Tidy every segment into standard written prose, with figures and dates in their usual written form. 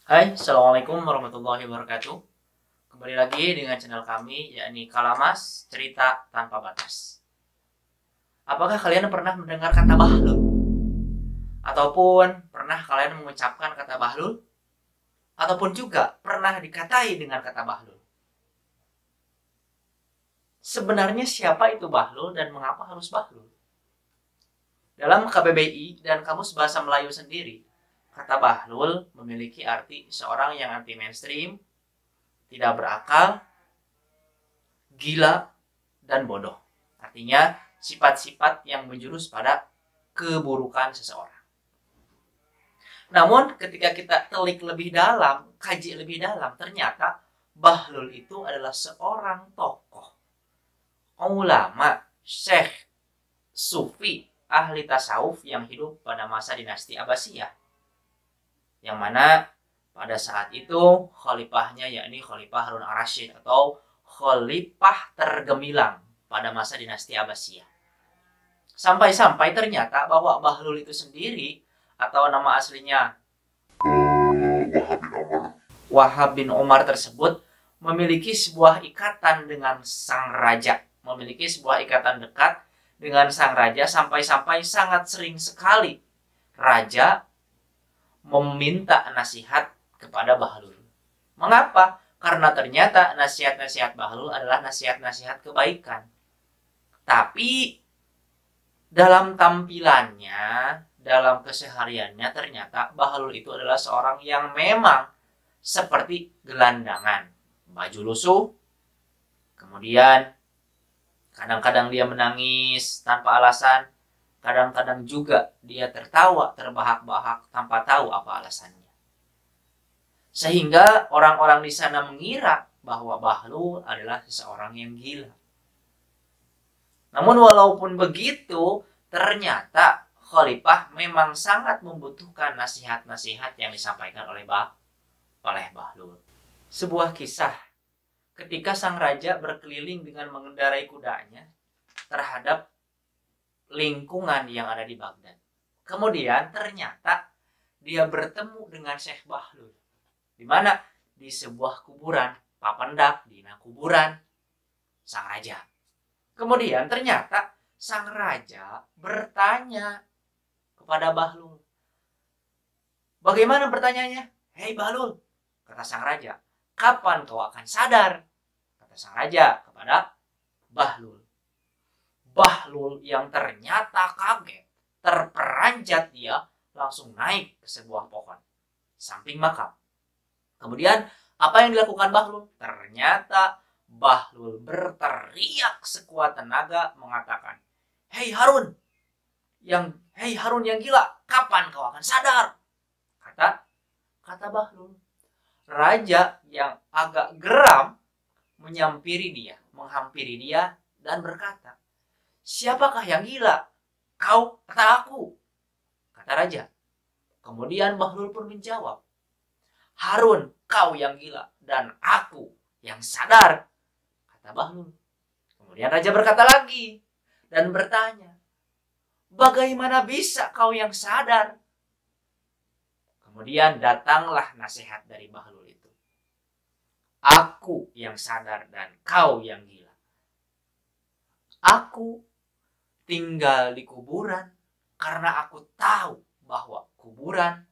Hai, Assalamualaikum warahmatullahi wabarakatuh. Kembali lagi dengan channel kami, yakni Kalamas Cerita Tanpa Batas. Apakah kalian pernah mendengar kata bahlul? Ataupun pernah kalian mengucapkan kata bahlul? Ataupun juga pernah dikatai dengan kata bahlul? Sebenarnya siapa itu bahlul dan mengapa harus bahlul? Dalam KBBI dan Kamus Bahasa Melayu sendiri, kata bahlul memiliki arti seorang yang anti mainstream, tidak berakal, gila, dan bodoh. Artinya sifat-sifat yang menjurus pada keburukan seseorang. Namun ketika kita telik lebih dalam, kaji lebih dalam, ternyata bahlul itu adalah seorang tokoh, ulama, syekh, sufi, ahli tasawuf yang hidup pada masa dinasti Abbasiyah. Yang mana pada saat itu khalifahnya yakni Khalifah Harun ar-Rasyid atau khalifah tergemilang pada masa dinasti Abbasiyah. Sampai-sampai ternyata bahwa bahlul itu sendiri atau nama aslinya Wahab bin Umar tersebut memiliki sebuah ikatan dengan sang raja, memiliki sebuah ikatan dekat dengan sang raja sampai-sampai sangat sering sekali raja meminta nasihat kepada bahlul. Mengapa? Karena ternyata nasihat-nasihat bahlul adalah nasihat-nasihat kebaikan. Tapi dalam tampilannya, dalam kesehariannya ternyata bahlul itu adalah seorang yang memang seperti gelandangan. Baju lusuh, kemudian kadang-kadang dia menangis tanpa alasan, kadang-kadang juga dia tertawa terbahak-bahak tanpa tahu apa alasannya. Sehingga orang-orang di sana mengira bahwa bahlul adalah seseorang yang gila. Namun walaupun begitu, ternyata khalifah memang sangat membutuhkan nasihat-nasihat yang disampaikan oleh bahlul. Sebuah kisah ketika sang raja berkeliling dengan mengendarai kudanya terhadap lingkungan yang ada di Baghdad. Kemudian ternyata dia bertemu dengan Syekh Bahlul. Di mana? Di sebuah kuburan, papendak di kuburan sang raja. Kemudian ternyata sang raja bertanya kepada Bahlul. Bagaimana bertanyanya? Hei Bahlul, kata sang raja, kapan kau akan sadar? Kata sang raja kepada Bahlul. Bahlul yang ternyata kaget, terperanjat dia langsung naik ke sebuah pohon samping makam. Kemudian apa yang dilakukan Bahlul? Ternyata Bahlul berteriak sekuat tenaga mengatakan, Hei Harun yang gila, kapan kau akan sadar? Kata Bahlul. Raja yang agak geram menghampiri dia dan berkata, siapakah yang gila? Kau kata aku, kata raja. Kemudian Bahlul pun menjawab, Harun, kau yang gila dan aku yang sadar, kata Bahlul. Kemudian raja berkata lagi dan bertanya, bagaimana bisa kau yang sadar? Kemudian datanglah nasihat dari Bahlul itu. Aku yang sadar dan kau yang gila. Aku tinggal di kuburan karena aku tahu bahwa kuburan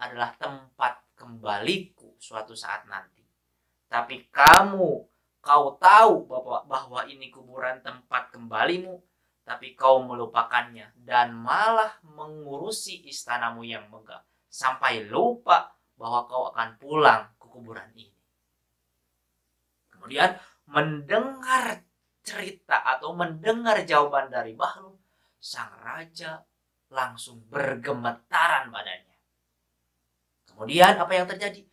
adalah tempat kembaliku suatu saat nanti. Tapi kau tahu bahwa ini kuburan tempat kembalimu, tapi kau melupakannya dan malah mengurusi istanamu yang megah sampai lupa bahwa kau akan pulang ke kuburan ini. Kemudian mendengar cerita atau mendengar jawaban dari Bahlul, sang raja langsung bergemetaran badannya. Kemudian apa yang terjadi?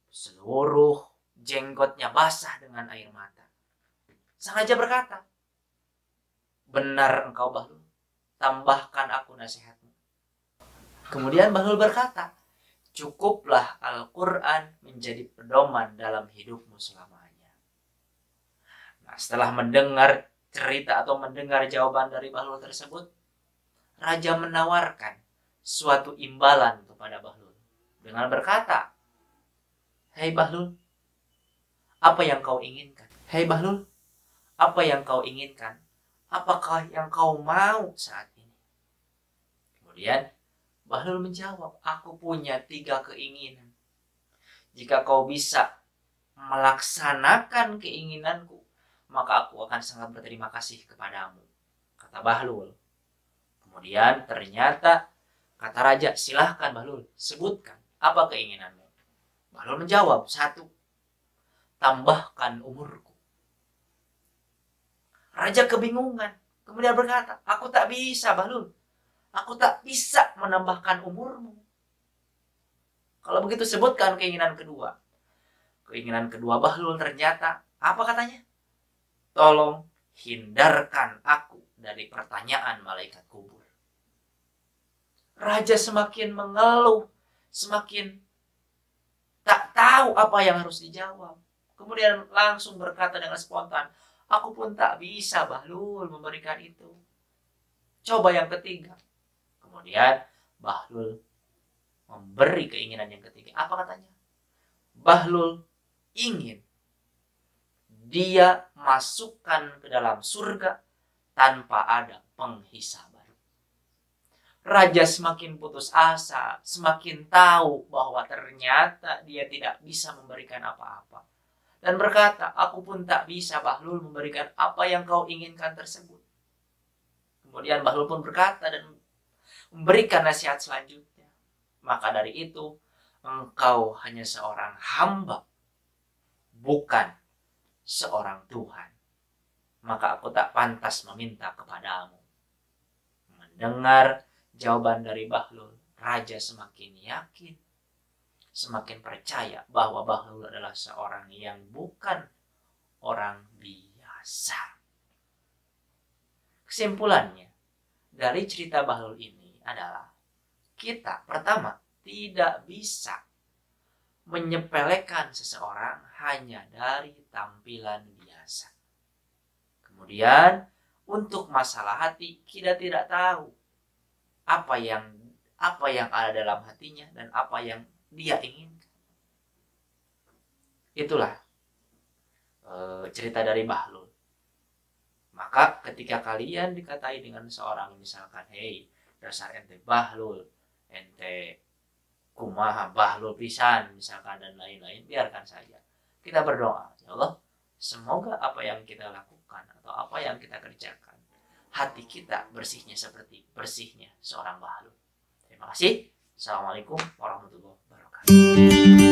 Seluruh jenggotnya basah dengan air mata. Sang raja berkata, benar engkau Bahlul, tambahkan aku nasihatmu. Kemudian Bahlul berkata, cukuplah Al-Quran menjadi pedoman dalam hidupmu selamanya. Nah, setelah mendengar cerita atau mendengar jawaban dari Bahlul tersebut, raja menawarkan suatu imbalan kepada Bahlul dengan berkata, Hei Bahlul, apa yang kau inginkan? Hei Bahlul, apa yang kau inginkan? Apakah yang kau mau saat ini? Kemudian Bahlul menjawab, aku punya 3 keinginan. Jika kau bisa melaksanakan keinginanku, maka aku akan sangat berterima kasih kepadamu, kata Bahlul. Kemudian ternyata kata raja, silahkan Bahlul, sebutkan apa keinginanmu. Bahlul menjawab, 1, tambahkan umurku. Raja kebingungan, kemudian berkata, aku tak bisa Bahlul, aku tak bisa menambahkan umurmu. Kalau begitu sebutkan keinginan kedua. Keinginan kedua Bahlul ternyata, apa katanya? Tolong hindarkan aku dari pertanyaan malaikat kubur. Raja semakin mengeluh, semakin tak tahu apa yang harus dijawab. Kemudian langsung berkata dengan spontan, aku pun tak bisa Bahlul memberikan itu. Coba yang ketiga. Kemudian Bahlul memberi keinginan yang ketiga. Apa katanya? Bahlul ingin dia masukkan ke dalam surga tanpa ada penghisaban. Raja semakin putus asa, semakin tahu bahwa ternyata dia tidak bisa memberikan apa-apa. Dan berkata, aku pun tak bisa Bahlul memberikan apa yang kau inginkan tersebut. Kemudian Bahlul pun berkata dan memberikan nasihat selanjutnya. Maka dari itu, engkau hanya seorang hamba, bukan seorang Tuhan. Maka aku tak pantas meminta kepadamu. Mendengar jawaban dari Bahlul, raja semakin yakin, semakin percaya bahwa Bahlul adalah seorang yang bukan orang biasa. Kesimpulannya, dari cerita Bahlul ini adalah kita pertama tidak bisa menyepelekan seseorang hanya dari tampilan biasa. Kemudian untuk masalah hati kita tidak tahu apa yang ada dalam hatinya dan apa yang dia inginkan. Itulah cerita dari Bahlul. Maka ketika kalian dikatai dengan seorang misalkan, hei dasar ente Bahlul, ente kumaha Bahlul pisan misalkan dan lain-lain, biarkan saja. Kita berdoa, ya Allah, semoga apa yang kita lakukan atau apa yang kita kerjakan, hati kita bersihnya seperti bersihnya seorang Bahlul. Terima kasih. Assalamualaikum warahmatullahi wabarakatuh.